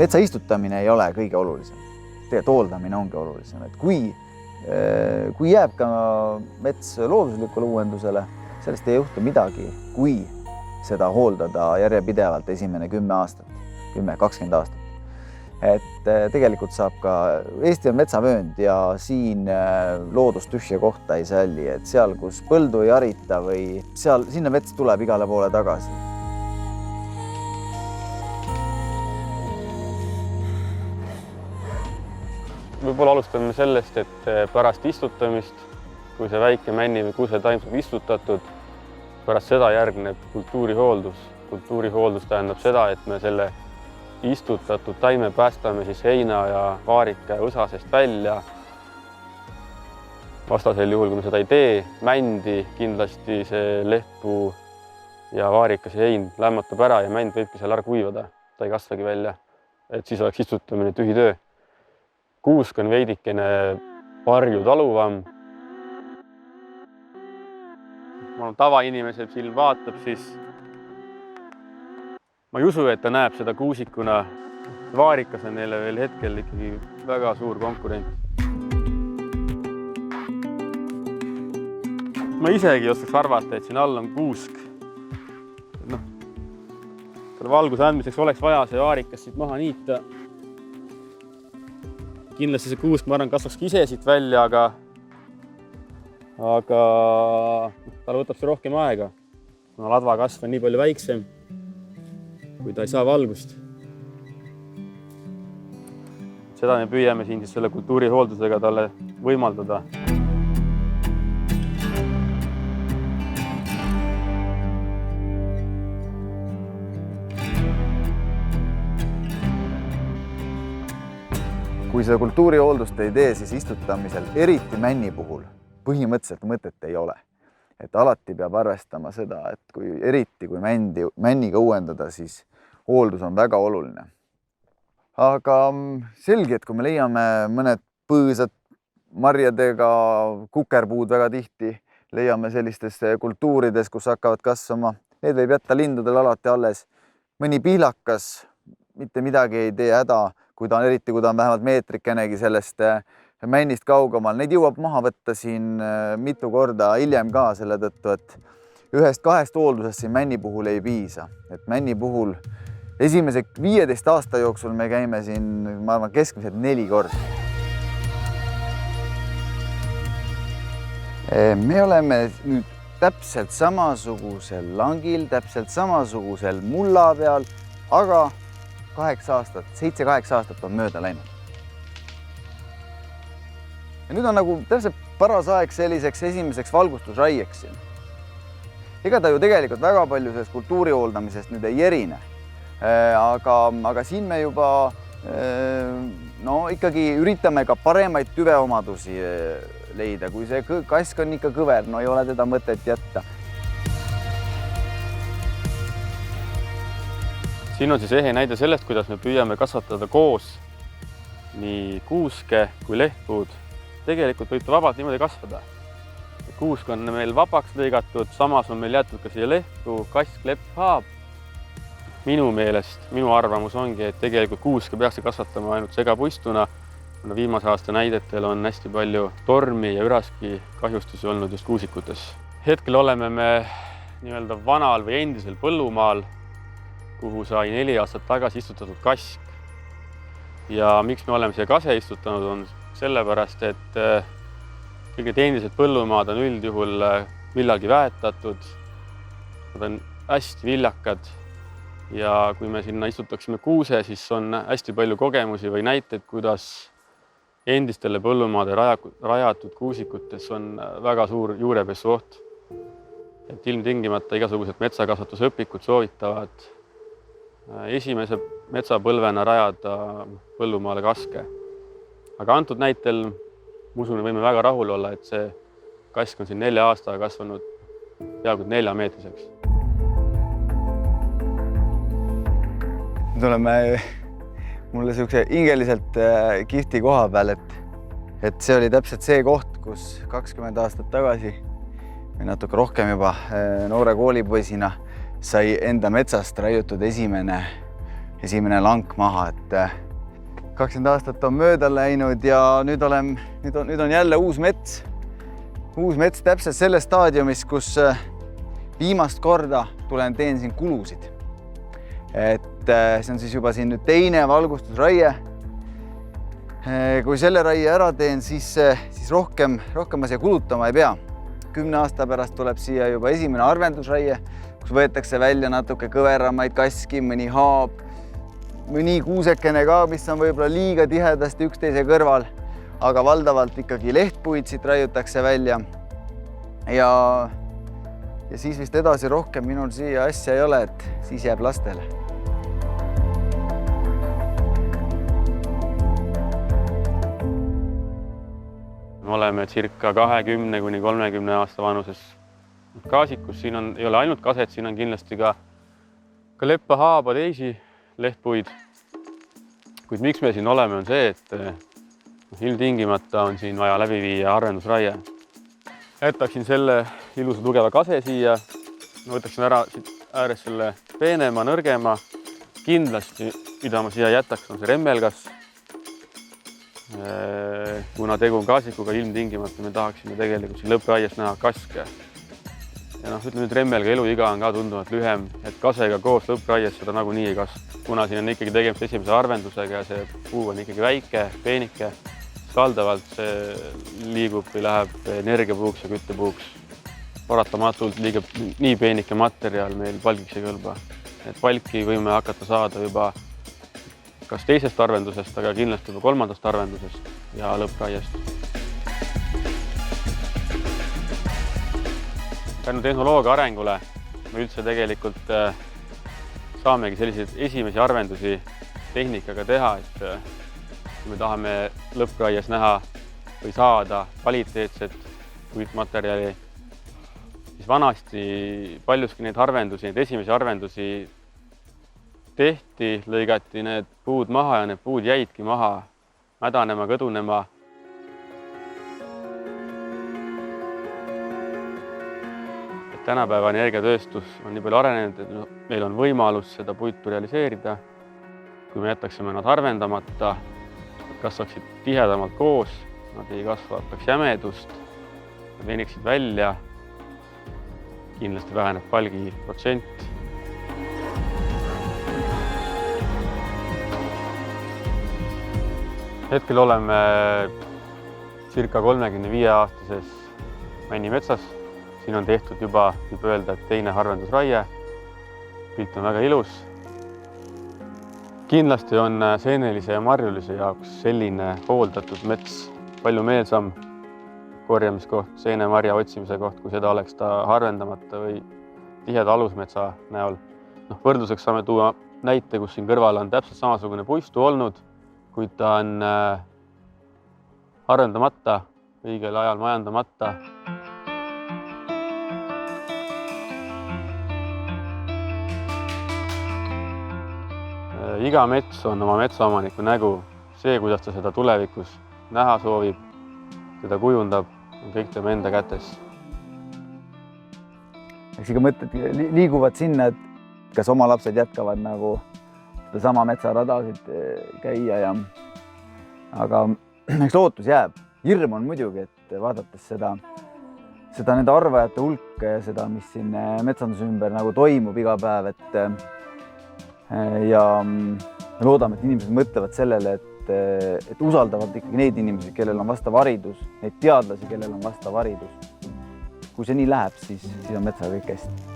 metsa istutamine ei ole kõige olulisem. Tegelikult hooldamine ongi olulisem. Et kui jääb ka mets looduslikule uuendusele, sellest ei juhtu midagi, kui seda hooldada järjepidevalt esimene 10 aastat, 10-20 aastat. Et tegelikult saab ka, Eesti on metsavöönd ja siin loodus tühja kohta ei salli, et seal, kus põldu ei harita või sinna mets tuleb igale poole tagasi. Võib-olla alustame sellest, et pärast istutamist, kui see väike männi või kusetaim saab istutatud, pärast seda järgneb kultuurihooldus. Kultuurihooldus tähendab seda, et me selle istutatud taime päästame siis heina ja vaarika ja õsasest välja. Vastasel juhul, kui me seda ei tee, mändi kindlasti see lehtpuu ja vaarikas ja hein lämmatab ära ja mänd võibki seal ära kuivada. Ta ei kasvagi välja, et siis oleks istutamine tühi töö. Kuusk on veidikene palju taluvam. Tavainimese silm vaatab, siis ma ei usu, et ta näeb seda kuusikuna. Vaarikas on neile veel hetkel ikkagi väga suur konkurent. Ma isegi ostaks arvata, et siin all on kuusk. Valguse andmiseks oleks vaja see vaarikas siit maha niita. Kindlasti see kuusk, ma arvan, kasvaks ise siit välja, aga tal võtab see rohkem aega. Kuna ladva kasv on nii palju väiksem, kui ta ei saa valgust. Seda me püüame siin siis selle kultuurihooldusega talle võimaldada. Kui seda kultuurihooldust ei tee, siis istutamisel, eriti männi puhul, põhimõtteliselt mõtet ei ole. Et alati peab arvestama seda, et eriti kui männiga uuendada, siis hooldus on väga oluline. Aga selge, et kui me leiame mõned põõsad marjadega, kukerpuud väga tihti, leiame sellistes kultuurides, kus hakkavad kasvama, need võib jätta lindudel alati alles. Mõni pihlakas, mitte midagi ei tee häda, eriti kui ta on vähemalt meetrikenegi sellest männist kaugemal. Neid jõuab maha võtta siin mitu korda hiljem ka selle tõttu, et 1-2 hooldusest siin männi puhul ei piisa. Et männi puhul esimese 15 aasta jooksul me käime siin, ma arvan, keskmiselt 4 korda. Me oleme nüüd täpselt samasugusel langil, täpselt samasugusel mulla peal, aga 7-8 aastat on mööda läinud. Ja nüüd on nagu täpselt paras aeg selliseks esimeseks valgustusraieks siin. Ega ta ju tegelikult väga palju sellest kultuuri hooldamisest nüüd ei erine. Aga siin me juba ikkagi üritame ka paremaid tüveomadusi leida. Kui see kask on ikka kõver, ei ole teda mõtet jätta. Siin on siis ehe näide sellest, kuidas me püüame kasvatada koos nii kuuske kui lehtpuud. Tegelikult võib ta vabalt niimoodi kasvada. Kuusk on meil vabaks lõigatud, samas on meil jäetud ka siia lehtpuu, kask, lepp, haab. Minu meelest, minu arvamus ongi, et tegelikult kuuske peaks kasvatama ainult segapuistuna. Viimase aasta näidetel on hästi palju tormi ja üraski kahjustusi olnud just kuusikutes. Hetkel oleme me nii-öelda vanal või endisel põllumaal, kuhu sai 4 aastat tagasi istutatud kask. Ja miks me oleme siia kase istutanud on sellepärast, et kõik need endised põllumaad on üldjuhul millalgi väetatud. Nad on hästi viljakad ja kui me sinna istutaksime kuuse, siis on hästi palju kogemusi või näiteid, kuidas endistele põllumaade rajatud kuusikutes on väga suur juurepesu oht. Et ilmtingimata igasugused metsakasvatusõpikud soovitavad esimese metsapõlvena rajada põllumaale kaske. Aga antud näitel usun, võime väga rahul olla, et see kask on siin 4 aastaga kasvanud peaaegu 4 meetriseks. Nüüd oleme mulle siukse hingeliselt kihvti koha peal, et see oli täpselt see koht, kus 20 aastat tagasi või natuke rohkem juba noore koolipoisina sai enda metsast raiutud esimene lank maha, et 20 aastat on mööda läinud ja nüüd on jälle uus mets. Uus mets täpselt selles staadiumis, kus viimast korda teen siin kulusid. Et see on siis juba siin nüüd teine valgustusraie. Kui selle raie ära teen, siis rohkem ma siia kulutama ei pea. 10 aasta pärast tuleb siia juba esimene arvendusraie, kus võetakse välja natuke kõveramaid kaski, mõni haab, mõni kuusekene ka, mis on võib-olla liiga tihedasti üksteise kõrval, aga valdavalt ikkagi lehtpuid siit raiutakse välja. Ja siis vist edasi rohkem minul siia asja ei ole, et siis jääb lastele. Me oleme circa 20–30 aasta vanuses kaasikus. Siin ei ole ainult kaset, siin on kindlasti ka leppa, haaba, teisi lehtpuid. Kuid miks me siin oleme, on see, et ilmtingimata on siin vaja läbi viia arvendusraie. Jätaksin selle ilusa tugeva kase siia. Võtaksin ära siit ääres selle peenema, nõrgema. Kindlasti, mida ma siia jätaks, on see remmelgas. Kuna tegu on kaasikuga, ilmtingimata me tahaksime tegelikult siin lõppraies näha kaske. Ja ütleme nüüd remmelga eluiga on ka tunduvalt lühem, et kasega koos lõppraies seda nagunii ei kasva. Kuna siin on ikkagi tegemist esimese arvendusega ja see puu on ikkagi väike, peenike, siis valdavalt see liigub või läheb energiapuuks ja küttepuuks. Paratamatult liigub nii peenike materjal meil palgiks ei kõlba. Et palki võime hakata saada juba kas teisest arvendusest, aga kindlasti juba kolmandast arvendusest ja lõppraiest. Tänu tehnoloogia arengule me üldse tegelikult saamegi selliseid esimesi arvendusi tehnikaga teha, et kui me tahame lõppraies näha või saada kvaliteetset puitmaterjali, siis vanasti paljuski neid arvendusi, neid esimesi arvendusi tehti, lõigati need puud maha ja need puud jäidki maha mädanema, kõdunema. Et tänapäeva energiatööstus on nii palju arenenud, et meil on võimalus seda puitu realiseerida. Kui me jätaksime nad arvendamata, nad kasvaksid tihedamalt koos, nad ei kasvataks jämedust, nad veniksid välja, kindlasti väheneb palgi protsent. Hetkel oleme circa 35-aastases männimetsas. Siin on tehtud juba, võib öelda, et teine arvendusraie. Pilt on väga ilus. Kindlasti on seenelise ja marjulise jaoks selline hooldatud mets palju meelsam korjamiskoht, seenemarja otsimise koht, kui seda oleks ta arvendamata või tiheda alusmetsa näol. Võrdluseks saame tuua näite, kus siin kõrval on täpselt samasugune puistu olnud, kuid ta on arvendamata, õigel ajal majandamata. Iga mets on oma metsaomaniku nägu. See, kuidas ta seda tulevikus näha soovib, seda kujundab, on kõik tema enda kätes. Eks ikka mõtted liiguvad sinna, et kas oma lapsed jätkavad nagu sama metsaradasid käia aga eks lootus jääb. Hirm on muidugi, et vaadates seda nende arvajate hulka ja seda, mis siin metsanduse ümber nagu toimub iga päev, ja loodame, et inimesed mõtlevad sellele, et usaldavad ikkagi neid inimesi, kellel on vastav haridus, neid teadlasi, kellel on vastav haridus. Kui see nii läheb, siis on metsaga kõik hästi.